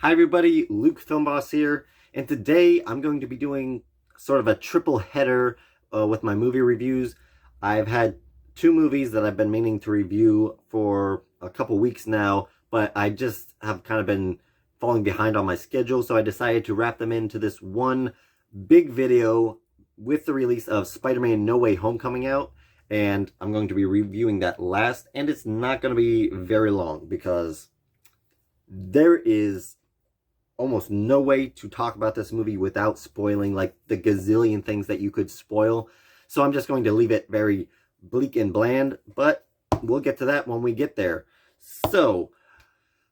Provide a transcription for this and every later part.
Hi everybody, Luke Filmboss here, and today I'm going to be doing sort of a triple header with my movie reviews. I've had two movies that I've been meaning to review for a couple weeks now, but I just have kind of been falling behind on my schedule, so I decided to wrap them into this one big video with the release of Spider-Man No Way Home coming out, and I'm going to be reviewing that last, and it's not going to be very long because there is almost no way to talk about this movie without spoiling like the gazillion things that you could spoil. So I'm just going to leave it very bleak and bland, but we'll get to that when we get there. So,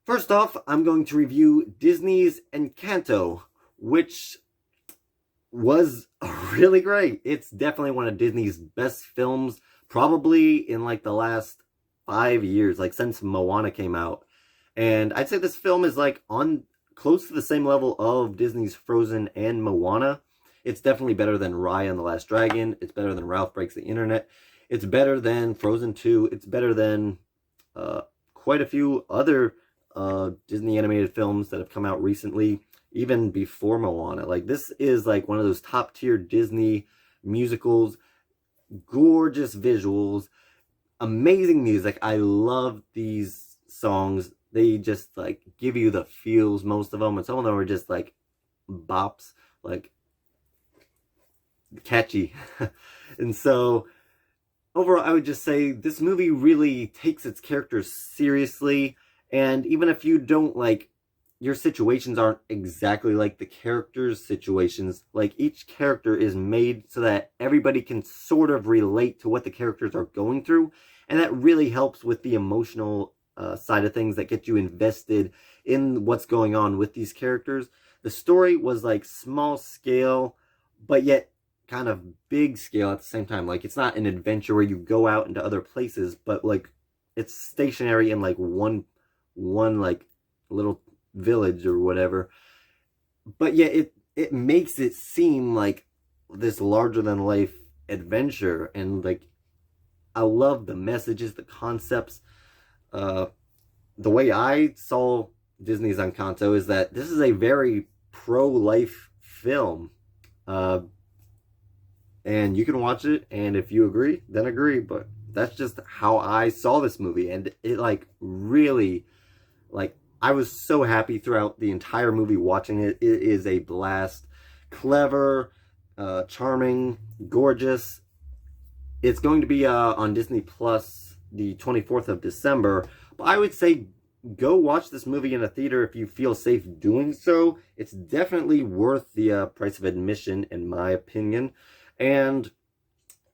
first off, I'm going to review Disney's Encanto, which was really great. It's definitely one of Disney's best films, probably in like the last 5 years, like since Moana came out. And I'd say this film is like on close to the same level of Disney's Frozen and Moana. It's definitely better than Raya and the Last Dragon. It's better than Ralph Breaks the Internet. It's better than Frozen 2. It's better than quite a few other Disney animated films that have come out recently, even before Moana. Like, this is like one of those top tier Disney musicals. Gorgeous visuals, amazing music. I love these songs. They just like give you the feels, most of them, and some of them are just like bops, like catchy. And so overall, I would just say this movie really takes its characters seriously, and even if you don't like, your situations aren't exactly like the characters' situations, like each character is made so that everybody can sort of relate to what the characters are going through, and that really helps with the emotional side of things that get you invested in what's going on with these characters. The story was like small scale, but yet kind of big scale at the same time. Like, it's not an adventure where you go out into other places, but like it's stationary in like one like little village or whatever. But yet it makes it seem like this larger than life adventure, and like I love the messages, the concepts. The way I saw Disney's Encanto is that this is a very pro-life film. And you can watch it, and if you agree, then agree. But that's just how I saw this movie. And it like really, like, I was so happy throughout the entire movie watching it. It is a blast. Clever, charming, gorgeous. It's going to be on Disney Plus the 24th of December. But I would say go watch this movie in a theater if you feel safe doing so. It's definitely worth the price of admission, in my opinion. And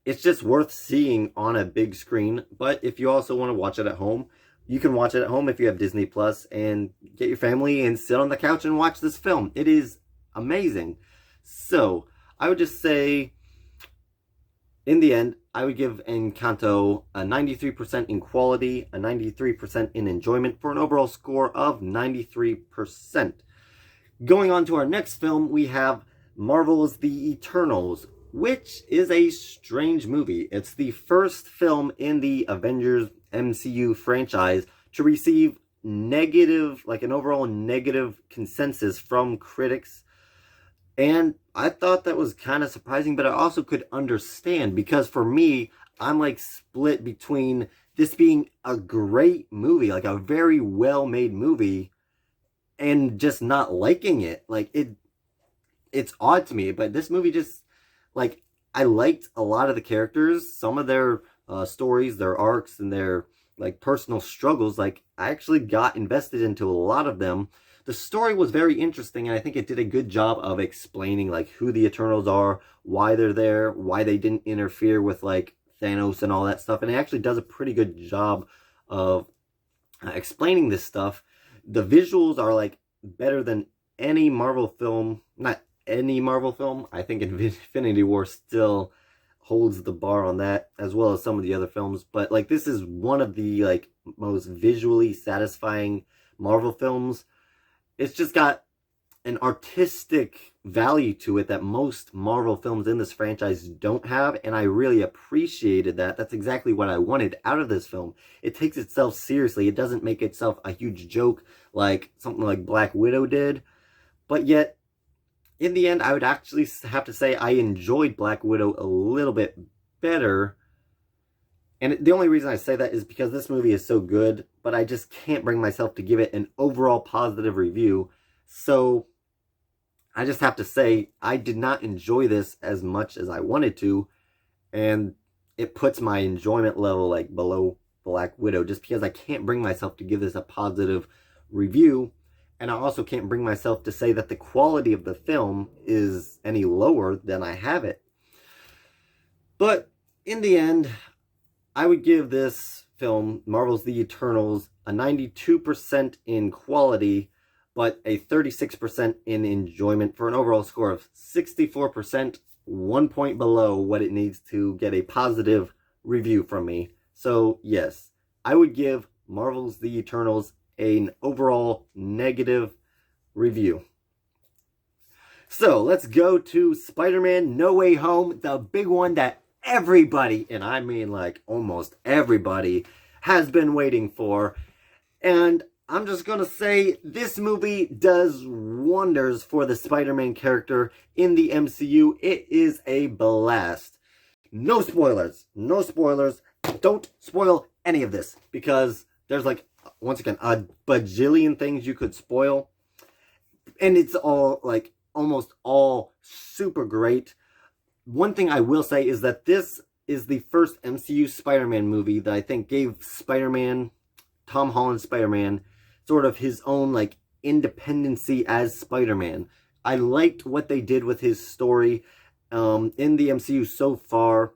it's just worth seeing on a big screen. But if you also want to watch it at home, you can watch it at home if you have Disney Plus, and get your family and sit on the couch and watch this film. It is amazing. So I would just say, in the end, I would give Encanto a 93% in quality, a 93% in enjoyment, for an overall score of 93%. Going on to our next film, we have Marvel's The Eternals, which is a strange movie. It's the first film in the Avengers MCU franchise to receive negative, like an overall negative consensus from critics. And I thought that was kind of surprising, but I also could understand, because for me, I'm like split between this being a great movie, like a very well-made movie, and just not liking it. Like, it's odd to me, but this movie just, like, I liked a lot of the characters, some of their stories, their arcs, and their like personal struggles. Like, I actually got invested into a lot of them. The story was very interesting, and I think it did a good job of explaining like who the Eternals are, why they're there, why they didn't interfere with like Thanos and all that stuff. And it actually does a pretty good job of explaining this stuff. The visuals are like better than any Marvel film. Not any Marvel film. I think Infinity War still holds the bar on that, as well as some of the other films. But like, this is one of the like most visually satisfying Marvel films. It's just got an artistic value to it that most Marvel films in this franchise don't have, and I really appreciated that. That's exactly what I wanted out of this film. It takes itself seriously. It doesn't make itself a huge joke like something like Black Widow did, but yet, in the end, I would actually have to say I enjoyed Black Widow a little bit better. And the only reason I say that is because this movie is so good, but I just can't bring myself to give it an overall positive review. So I just have to say I did not enjoy this as much as I wanted to, and it puts my enjoyment level like below Black Widow just because I can't bring myself to give this a positive review, and I also can't bring myself to say that the quality of the film is any lower than I have it. But in the end, I would give this film, Marvel's The Eternals, a 92% in quality, but a 36% in enjoyment for an overall score of 64%, 1 point below what it needs to get a positive review from me. So yes, I would give Marvel's The Eternals an overall negative review. So let's go to Spider-Man No Way Home, the big one that everybody, and I mean like almost everybody, has been waiting for. And I'm just gonna say this movie does wonders for the Spider-Man character in the MCU. It is a blast. No spoilers. No spoilers. Don't spoil any of this because there's like, once again, a bajillion things you could spoil. And it's all like almost all super great. One thing I will say is that this is the first MCU Spider-Man movie that I think gave Spider-Man, Tom Holland's Spider-Man, sort of his own like independency as Spider-Man. I liked what they did with his story in the MCU so far,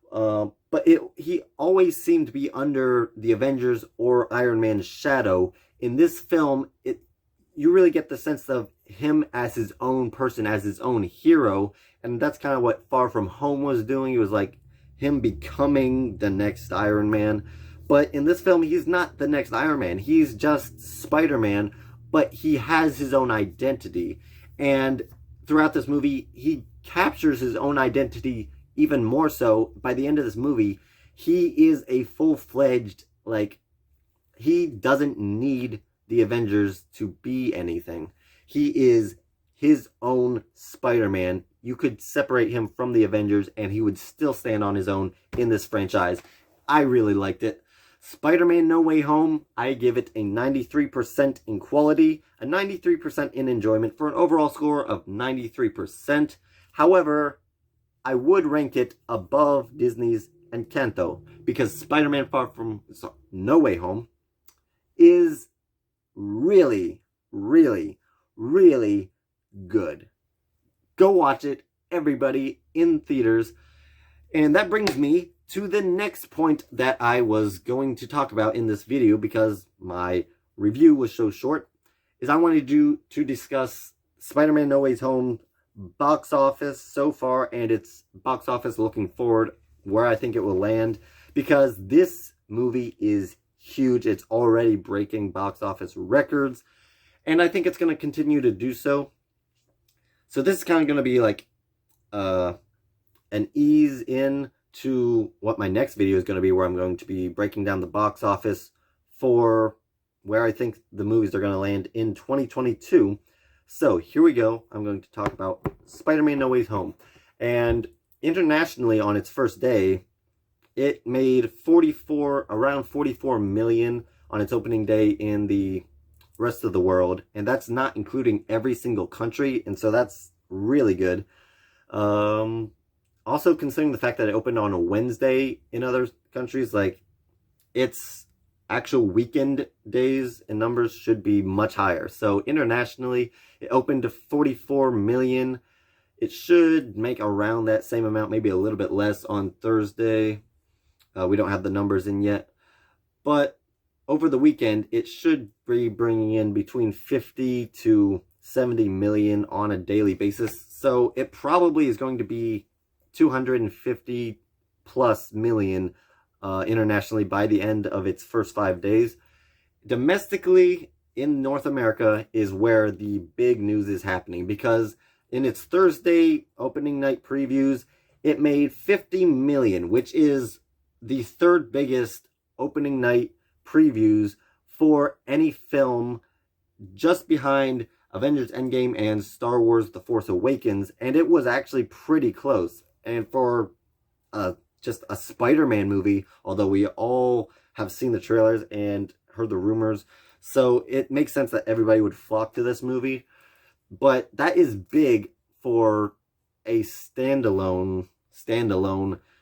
but he always seemed to be under the Avengers or Iron Man's shadow. In this film, you really get the sense of him as his own person, as his own hero, and that's kind of what Far From Home was doing. It was like him becoming the next Iron Man. But in this film, he's not the next Iron Man. He's just Spider-Man, but he has his own identity. And throughout this movie, he captures his own identity even more so. By the end of this movie, he is a full-fledged, like, he doesn't need the Avengers to be anything. He is his own Spider-Man. You could separate him from the Avengers and he would still stand on his own in this franchise. I really liked it. Spider-Man No Way Home, I give it a 93% in quality, a 93% in enjoyment for an overall score of 93%. However, I would rank it above Disney's Encanto because Spider-Man No Way Home is really, really, really good. Go watch it, everybody, in theaters. And that brings me to the next point that I was going to talk about in this video because my review was so short, is I wanted to discuss Spider-Man No Way Home box office so far and its box office looking forward, where I think it will land, because this movie is huge. It's already breaking box office records, and I think it's going to continue to do so. So this is kind of going to be like an ease in to what my next video is going to be, where I'm going to be breaking down the box office for where I think the movies are going to land in 2022. So here we go. I'm going to talk about Spider-Man No Way Home. And internationally, on its first day, it made around 44 million on its opening day in the rest of the world, and that's not including every single country, and so that's really good. Also, considering the fact that it opened on a Wednesday in other countries, like, its actual weekend days and numbers should be much higher. So internationally, it opened to 44 million. It should make around that same amount, maybe a little bit less on Thursday. We don't have the numbers in yet, but over the weekend, it should be bringing in between 50 to 70 million on a daily basis. So it probably is going to be 250 plus million internationally by the end of its first 5 days. Domestically, in North America is where the big news is happening, because in its Thursday opening night previews, it made 50 million, which is the third biggest opening night previews for any film, just behind Avengers Endgame and Star Wars The Force Awakens, and it was actually pretty close. And for just a Spider-Man movie, although we all have seen the trailers and heard the rumors, so it makes sense that everybody would flock to this movie. But that is big for a standalone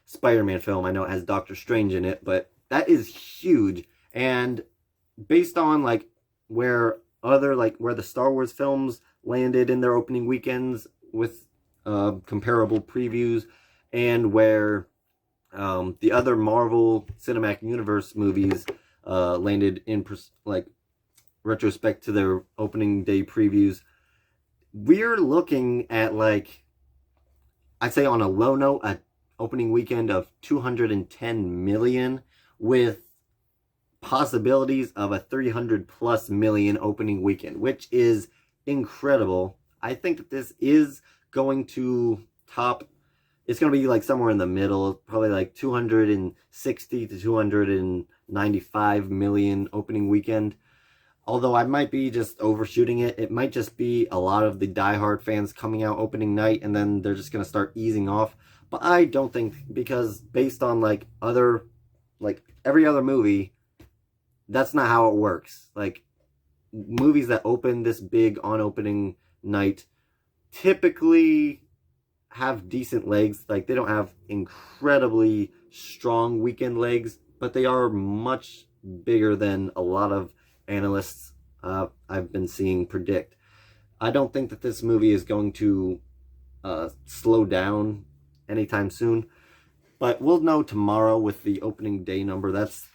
Spider-Man film. I know it has Doctor Strange in it, but that is huge. And based on like where the Star Wars films landed in their opening weekends with comparable previews, and where the other Marvel Cinematic Universe movies landed in retrospect to their opening day previews, we're looking at, like, I'd say on a low note, an opening weekend of 210 million, with possibilities of a 300 plus million opening weekend, which is incredible. I think that this is going to top, it's going to be like somewhere in the middle, probably like 260 to 295 million opening weekend. Although I might be just overshooting it. It might just be a lot of the diehard fans coming out opening night, and then they're just going to start easing off. But I don't think, because based on like every other movie, that's not how it works. Like, movies that open this big on opening night typically have decent legs. Like, they don't have incredibly strong weekend legs, but they are much bigger than a lot of analysts I've been seeing predict. I don't think that this movie is going to slow down anytime soon, but we'll know tomorrow with the opening day number. That's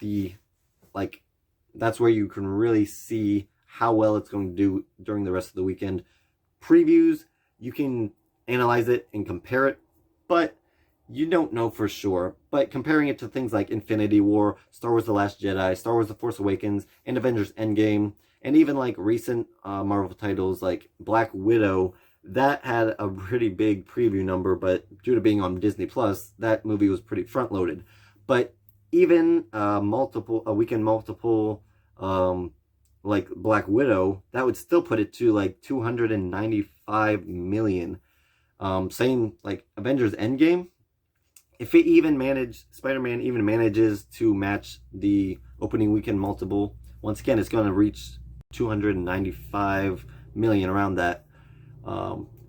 where you can really see how well it's going to do during the rest of the weekend. Previews, you can analyze it and compare it, but you don't know for sure. But comparing it to things like Infinity War, Star Wars The Last Jedi, Star Wars The Force Awakens, and Avengers Endgame, and even like recent Marvel titles like Black Widow, that had a pretty big preview number, but due to being on Disney Plus, that movie was pretty front loaded. But even a weekend multiple like Black Widow, that would still put it to like 295 million. Same like Avengers Endgame, if Spider-Man even manages to match the opening weekend multiple, once again, it's going to reach 295 million, around that.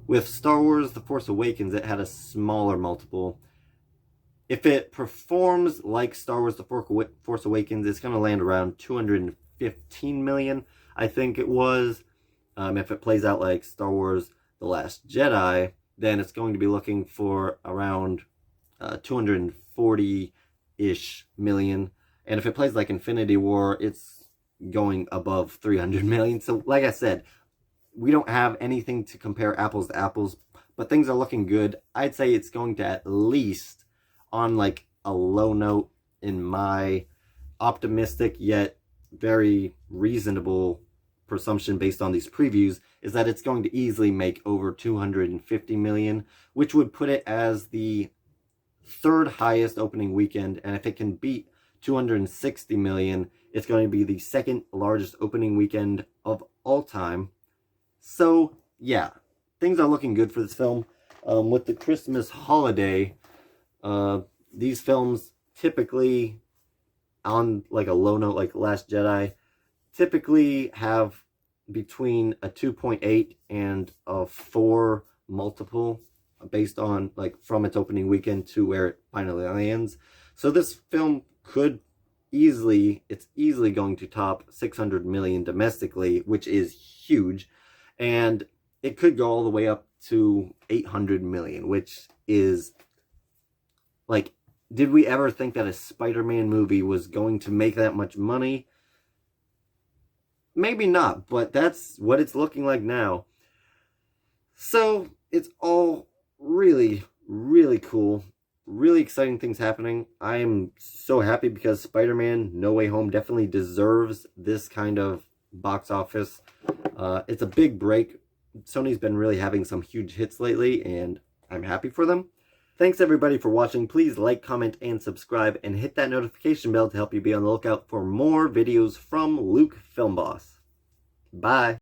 With Star Wars The Force Awakens, it had a smaller multiple. If it performs like Star Wars The Force Awakens, it's going to land around 215 million, I think it was. If it plays out like Star Wars The Last Jedi, then it's going to be looking for around 240-ish million. And if it plays like Infinity War, it's going above 300 million. So like I said, we don't have anything to compare apples to apples, but things are looking good. I'd say it's going to, at least on like a low note, in my optimistic yet very reasonable presumption based on these previews, is that it's going to easily make over 250 million, which would put it as the third highest opening weekend. And if it can beat 260 million, it's going to be the second largest opening weekend of all time. So yeah, things are looking good for this film. With the Christmas holiday, these films typically, on like a low note like Last Jedi, typically have between a 2.8 and a 4 multiple based on like from its opening weekend to where it finally lands. So this film could it's easily going to top 600 million domestically, which is huge, and it could go all the way up to 800 million, which is like, did we ever think that a Spider-Man movie was going to make that much money? Maybe not, but that's what it's looking like now. So it's all really, really cool. Really exciting things happening. I am so happy because Spider-Man No Way Home definitely deserves this kind of box office. It's a big break. Sony's been really having some huge hits lately, and I'm happy for them. Thanks everybody for watching. Please like, comment, and subscribe, and hit that notification bell to help you be on the lookout for more videos from Luke Film Boss. Bye.